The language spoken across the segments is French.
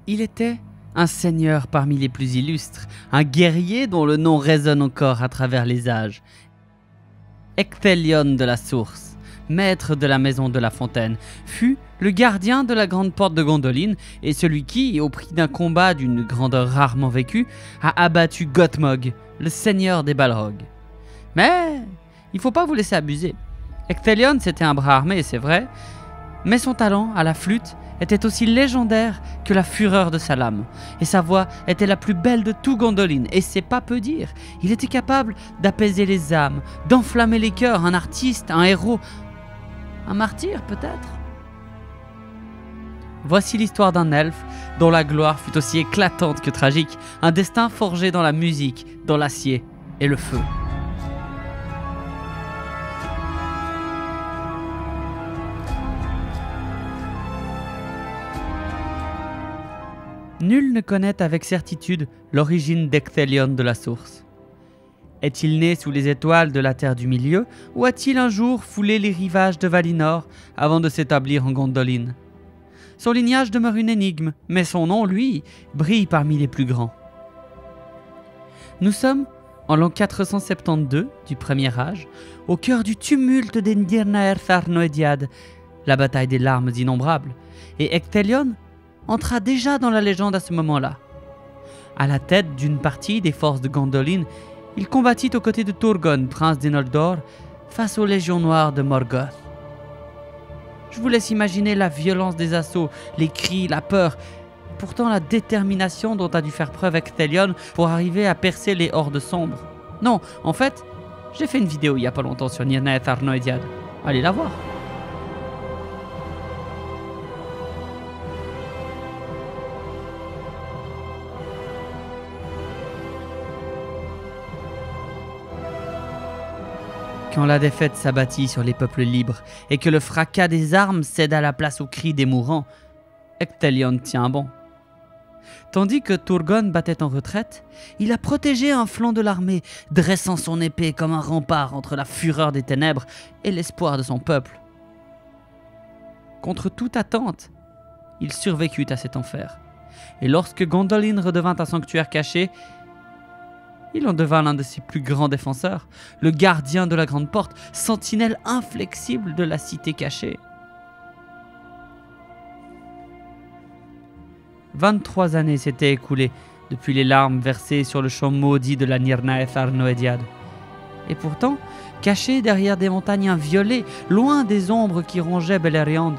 Il était un seigneur parmi les plus illustres, un guerrier dont le nom résonne encore à travers les âges. Ecthelion de la Source, maître de la maison de la Fontaine, fut le gardien de la grande porte de Gondolin et celui qui, au prix d'un combat d'une grandeur rarement vécue, a abattu Gothmog, le seigneur des Balrogs. Mais il ne faut pas vous laisser abuser. Ecthelion, c'était un bras armé, c'est vrai, mais son talent à la flûte était aussi légendaire que la fureur de sa lame, et sa voix était la plus belle de tout Gondolin, et c'est pas peu dire. Il était capable d'apaiser les âmes, d'enflammer les cœurs, un artiste, un héros, un martyr peut-être. Voici l'histoire d'un elfe dont la gloire fut aussi éclatante que tragique, un destin forgé dans la musique, dans l'acier et le feu. Nul ne connaît avec certitude l'origine d'Ecthelion de la Source. Est-il né sous les étoiles de la Terre du Milieu ou a-t-il un jour foulé les rivages de Valinor avant de s'établir en Gondolin? Son lignage demeure une énigme, mais son nom, lui, brille parmi les plus grands. Nous sommes en l'an 472 du Premier Âge, au cœur du tumulte des Nirnaer Tharnoediad, la bataille des larmes innombrables, et Ecthelion entra déjà dans la légende à ce moment-là. À la tête d'une partie des forces de Gondolin, il combattit aux côtés de Turgon, prince des Noldor, face aux légions noires de Morgoth. Je vous laisse imaginer la violence des assauts, les cris, la peur, pourtant la détermination dont a dû faire preuve Ecthelion pour arriver à percer les hordes sombres. Non, en fait, j'ai fait une vidéo il y a pas longtemps sur Nirnaer Tharnoediad. Allez la voir. Quand la défaite s'abattit sur les peuples libres et que le fracas des armes céda la place aux cris des mourants, Ecthelion tient bon. Tandis que Turgon battait en retraite, il a protégé un flanc de l'armée, dressant son épée comme un rempart entre la fureur des ténèbres et l'espoir de son peuple. Contre toute attente, il survécut à cet enfer. Et lorsque Gondolin redevint un sanctuaire caché, il en devint l'un de ses plus grands défenseurs, le gardien de la grande porte, sentinelle inflexible de la cité cachée. 23 années s'étaient écoulées depuis les larmes versées sur le champ maudit de la Nirnaer Tharnoediad. Et pourtant, caché derrière des montagnes inviolées, loin des ombres qui rongeaient Beleriand,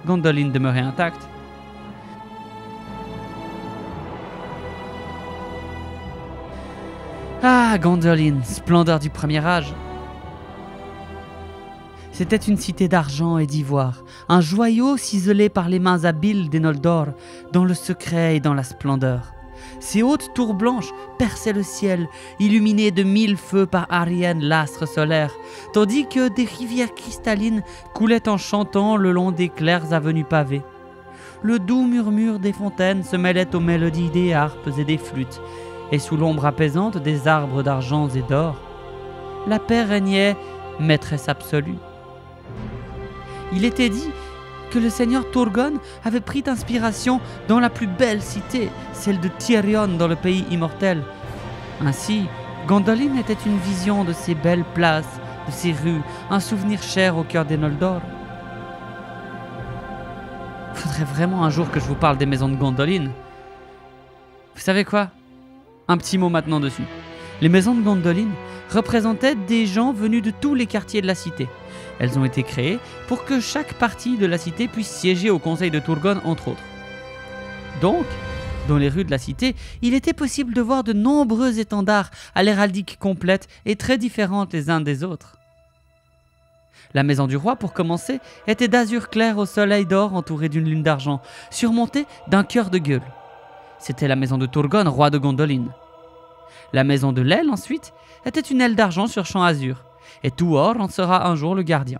Gondolin demeurait intacte. Ah, Gondolin, splendeur du Premier Âge. C'était une cité d'argent et d'ivoire, un joyau ciselé par les mains habiles des Noldor, dans le secret et dans la splendeur. Ses hautes tours blanches perçaient le ciel, illuminées de 1000 feux par Arienne, l'astre solaire, tandis que des rivières cristallines coulaient en chantant le long des claires avenues pavées. Le doux murmure des fontaines se mêlait aux mélodies des harpes et des flûtes, et sous l'ombre apaisante des arbres d'argent et d'or, la paix régnait maîtresse absolue. Il était dit que le seigneur Turgon avait pris inspiration dans la plus belle cité, celle de Tirion dans le pays immortel. Ainsi, Gondolin était une vision de ces belles places, de ces rues, un souvenir cher au cœur des Noldor. Faudrait vraiment un jour que je vous parle des maisons de Gondolin. Vous savez quoi ? Un petit mot maintenant dessus. Les maisons de Gondolin représentaient des gens venus de tous les quartiers de la cité. Elles ont été créées pour que chaque partie de la cité puisse siéger au conseil de Turgon, entre autres. Donc, dans les rues de la cité, il était possible de voir de nombreux étendards à l'héraldique complète et très différentes les uns des autres. La maison du roi, pour commencer, était d'azur clair au soleil d'or entourée d'une lune d'argent, surmontée d'un cœur de gueule. C'était la maison de Turgon, roi de Gondolin. La maison de l'aile, ensuite, était une aile d'argent sur champ azur, et Tuor en sera un jour le gardien.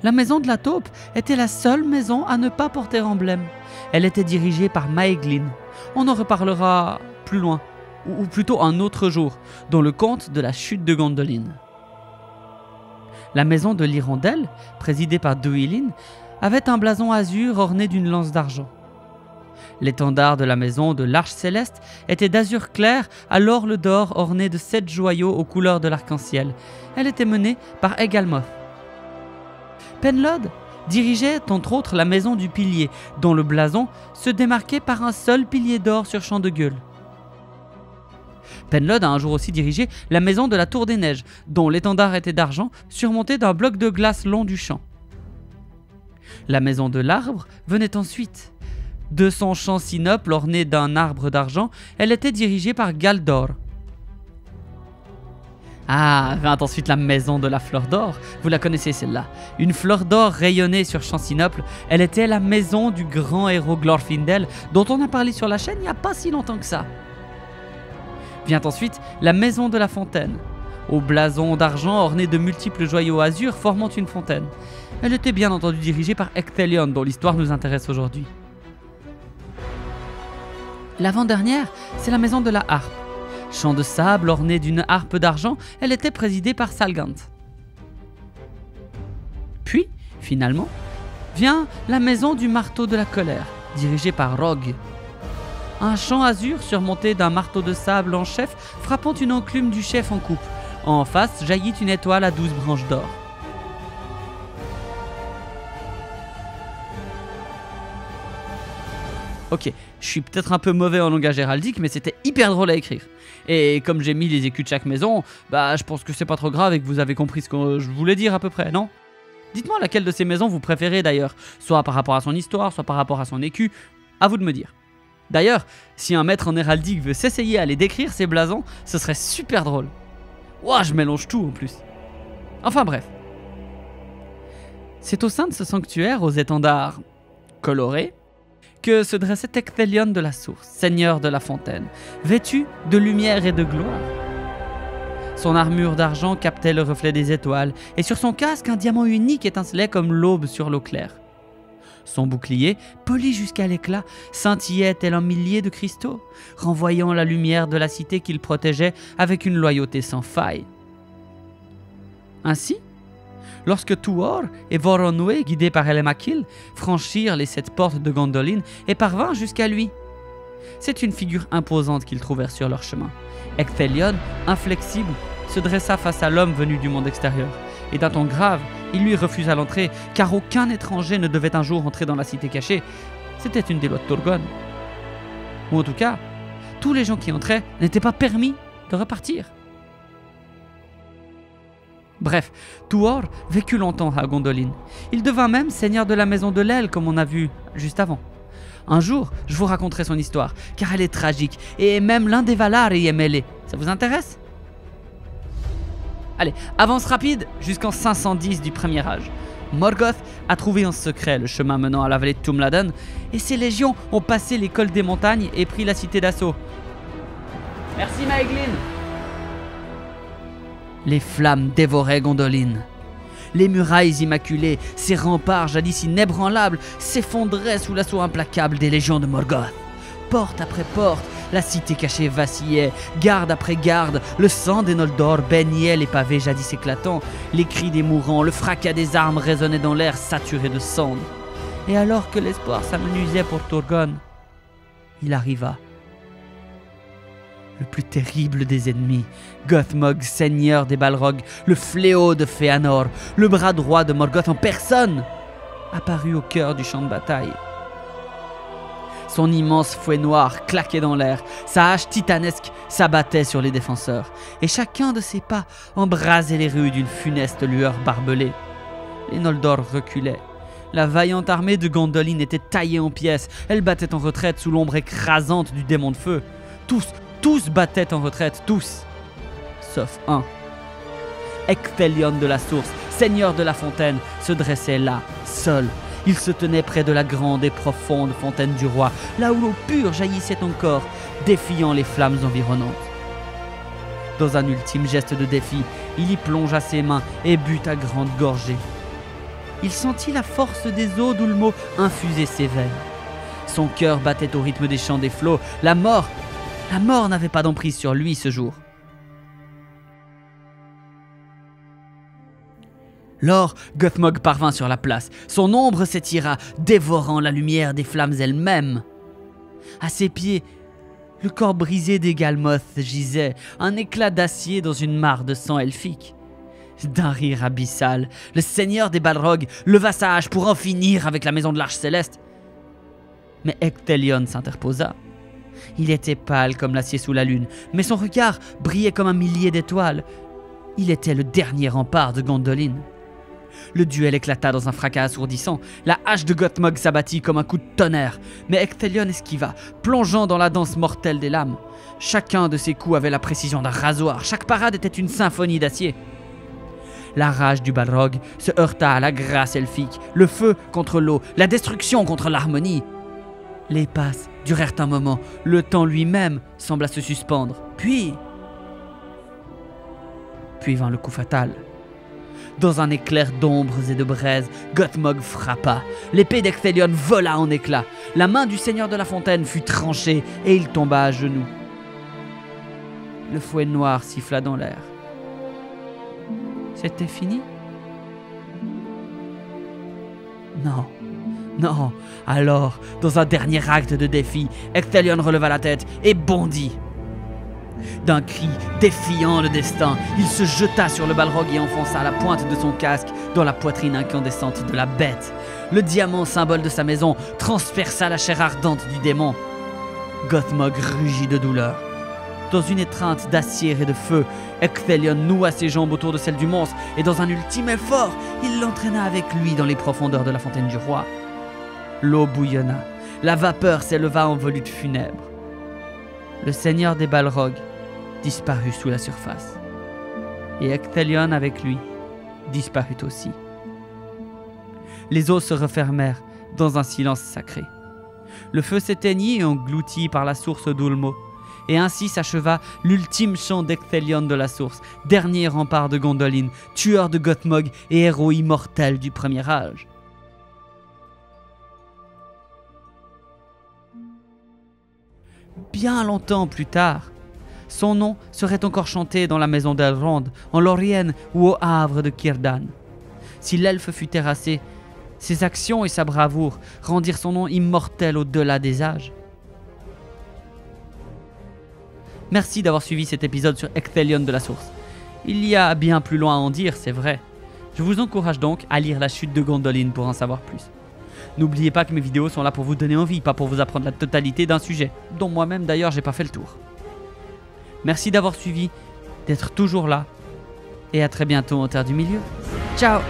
La maison de la taupe était la seule maison à ne pas porter emblème. Elle était dirigée par Maeglin. On en reparlera plus loin, ou plutôt un autre jour, dans le conte de la chute de Gondolin. La maison de l'Hirondelle, présidée par Duilin, avait un blason azur orné d'une lance d'argent. L'étendard de la maison de l'Arche Céleste était d'azur clair à l'orle d'or orné de 7 joyaux aux couleurs de l'arc-en-ciel. Elle était menée par Egalmoth. Penlod dirigeait entre autres la maison du pilier, dont le blason se démarquait par un seul pilier d'or sur champ de gueule. Penlod a un jour aussi dirigé la maison de la Tour des Neiges, dont l'étendard était d'argent, surmonté d'un bloc de glace long du champ. La maison de l'arbre venait ensuite. De son champ sinople orné d'un arbre d'argent, elle était dirigée par Galdor. Ah, vint ensuite la maison de la fleur d'or. Vous la connaissez celle-là. Une fleur d'or rayonnait sur champ sinople. Elle était la maison du grand héros Glorfindel, dont on a parlé sur la chaîne il n'y a pas si longtemps que ça. Vient ensuite la maison de la fontaine, au blason d'argent orné de multiples joyaux azur formant une fontaine. Elle était bien entendu dirigée par Ecthelion, dont l'histoire nous intéresse aujourd'hui. L'avant-dernière, c'est la maison de la harpe. Champ de sable orné d'une harpe d'argent, elle était présidée par Salgant. Puis, finalement, vient la maison du marteau de la colère, dirigée par Rogue. Un champ azur surmonté d'un marteau de sable en chef frappant une enclume du chef en coupe. En face jaillit une étoile à 12 branches d'or. Ok, je suis peut-être un peu mauvais en langage héraldique, mais c'était hyper drôle à écrire. Et comme j'ai mis les écus de chaque maison, je pense que c'est pas trop grave et que vous avez compris ce que je voulais dire à peu près, non? Dites-moi laquelle de ces maisons vous préférez d'ailleurs, soit par rapport à son histoire, soit par rapport à son écu, à vous de me dire. D'ailleurs, si un maître en héraldique veut s'essayer à les décrire ces blasons, ce serait super drôle. Ouah, je mélange tout en plus. Enfin bref. C'est au sein de ce sanctuaire aux étendards colorés que se dressait Ecthelion de la Source, seigneur de la fontaine, vêtu de lumière et de gloire. Son armure d'argent captait le reflet des étoiles, et sur son casque, un diamant unique étincelait comme l'aube sur l'eau claire. Son bouclier, poli jusqu'à l'éclat, scintillait tel un millier de cristaux, renvoyant la lumière de la cité qu'il protégeait avec une loyauté sans faille. Ainsi, lorsque Tuor et Voronoi, guidés par Elendil, franchirent les 7 portes de Gondolin et parvinrent jusqu'à lui. C'est une figure imposante qu'ils trouvèrent sur leur chemin. Ecthelion, inflexible, se dressa face à l'homme venu du monde extérieur, et d'un ton grave, il lui refusa l'entrée, car aucun étranger ne devait un jour entrer dans la cité cachée. C'était une des lois de Turgon. Ou en tout cas, tous les gens qui entraient n'étaient pas permis de repartir. Bref, Tuor vécut longtemps à Gondolin. Il devint même seigneur de la maison de l'aile, comme on a vu juste avant. Un jour, je vous raconterai son histoire, car elle est tragique, et même l'un des Valar y est mêlé. Ça vous intéresse ? Allez, avance rapide jusqu'en 510 du premier âge. Morgoth a trouvé en secret le chemin menant à la vallée de Tumladen, et ses légions ont passé les cols des montagnes et pris la cité d'assaut. Merci Maeglin. Les flammes dévoraient Gondolin. Les murailles immaculées, ses remparts jadis inébranlables, s'effondraient sous l'assaut implacable des légions de Morgoth. Porte après porte, la cité cachée vacillait, garde après garde, le sang des Noldor baignait les pavés jadis éclatants, les cris des mourants, le fracas des armes résonnaient dans l'air saturé de cendres. Et alors que l'espoir s'amenuisait pour Turgon, il arriva. Le plus terrible des ennemis, Gothmog, seigneur des Balrog, le fléau de Fëanor, le bras droit de Morgoth en personne, apparut au cœur du champ de bataille. Son immense fouet noir claquait dans l'air, sa hache titanesque s'abattait sur les défenseurs, et chacun de ses pas embrasait les rues d'une funeste lueur barbelée. Les Noldor reculaient. La vaillante armée de Gondolin était taillée en pièces, elle battait en retraite sous l'ombre écrasante du démon de feu. Tous battaient en retraite, tous, sauf un. Ecthelion de la Source, seigneur de la fontaine, se dressait là, seul. Il se tenait près de la grande et profonde fontaine du roi, là où l'eau pure jaillissait encore, défiant les flammes environnantes. Dans un ultime geste de défi, il y plongea ses mains et but à grandes gorgées. Il sentit la force des eaux d'Ulmo infuser ses veines. Son cœur battait au rythme des chants des flots. La mort n'avait pas d'emprise sur lui ce jour. Lors, Gothmog parvint sur la place. Son ombre s'étira, dévorant la lumière des flammes elles-mêmes. À ses pieds, le corps brisé des Galmoth gisait, un éclat d'acier dans une mare de sang elfique. D'un rire abyssal, le seigneur des Balrogs leva sa hache pour en finir avec la maison de l'Arche Céleste. Mais Ecthelion s'interposa. Il était pâle comme l'acier sous la lune, mais son regard brillait comme un millier d'étoiles. Il était le dernier rempart de Gondolin. Le duel éclata dans un fracas assourdissant. La hache de Gothmog s'abattit comme un coup de tonnerre, mais Ecthelion esquiva, plongeant dans la danse mortelle des lames. Chacun de ses coups avait la précision d'un rasoir, chaque parade était une symphonie d'acier. La rage du Balrog se heurta à la grâce elfique, le feu contre l'eau, la destruction contre l'harmonie. Les passes durèrent un moment, le temps lui-même sembla se suspendre. Puis vint le coup fatal. Dans un éclair d'ombres et de braises, Gothmog frappa. L'épée d'Ecthelion vola en éclats. La main du seigneur de la fontaine fut tranchée et il tomba à genoux. Le fouet noir siffla dans l'air. C'était fini? Non, non. Alors, dans un dernier acte de défi, Ecthelion releva la tête et bondit. D'un cri défiant le destin, il se jeta sur le Balrog et enfonça la pointe de son casque dans la poitrine incandescente de la bête. Le diamant, symbole de sa maison, transperça la chair ardente du démon. Gothmog rugit de douleur. Dans une étreinte d'acier et de feu, Ecthelion noua ses jambes autour de celles du monstre et dans un ultime effort, il l'entraîna avec lui dans les profondeurs de la fontaine du roi. L'eau bouillonna, la vapeur s'éleva en volutes funèbres. Le seigneur des Balrogs disparut sous la surface. Et Ecthelion avec lui disparut aussi. Les eaux se refermèrent dans un silence sacré. Le feu s'éteignit englouti par la source d'Ulmo. Et ainsi s'acheva l'ultime chant d'Ecthelion de la source, dernier rempart de Gondolin, tueur de Gothmog et héros immortel du premier âge. Bien longtemps plus tard, son nom serait encore chanté dans la maison d'Elrond, en Lorien ou au havre de Círdan. Si l'elfe fut terrassé, ses actions et sa bravoure rendirent son nom immortel au-delà des âges. Merci d'avoir suivi cet épisode sur Ecthelion de la Source. Il y a bien plus loin à en dire, c'est vrai. Je vous encourage donc à lire La Chute de Gondolin pour en savoir plus. N'oubliez pas que mes vidéos sont là pour vous donner envie, pas pour vous apprendre la totalité d'un sujet, dont moi-même d'ailleurs j'ai pas fait le tour. Merci d'avoir suivi, d'être toujours là, et à très bientôt en Terre du Milieu. Ciao!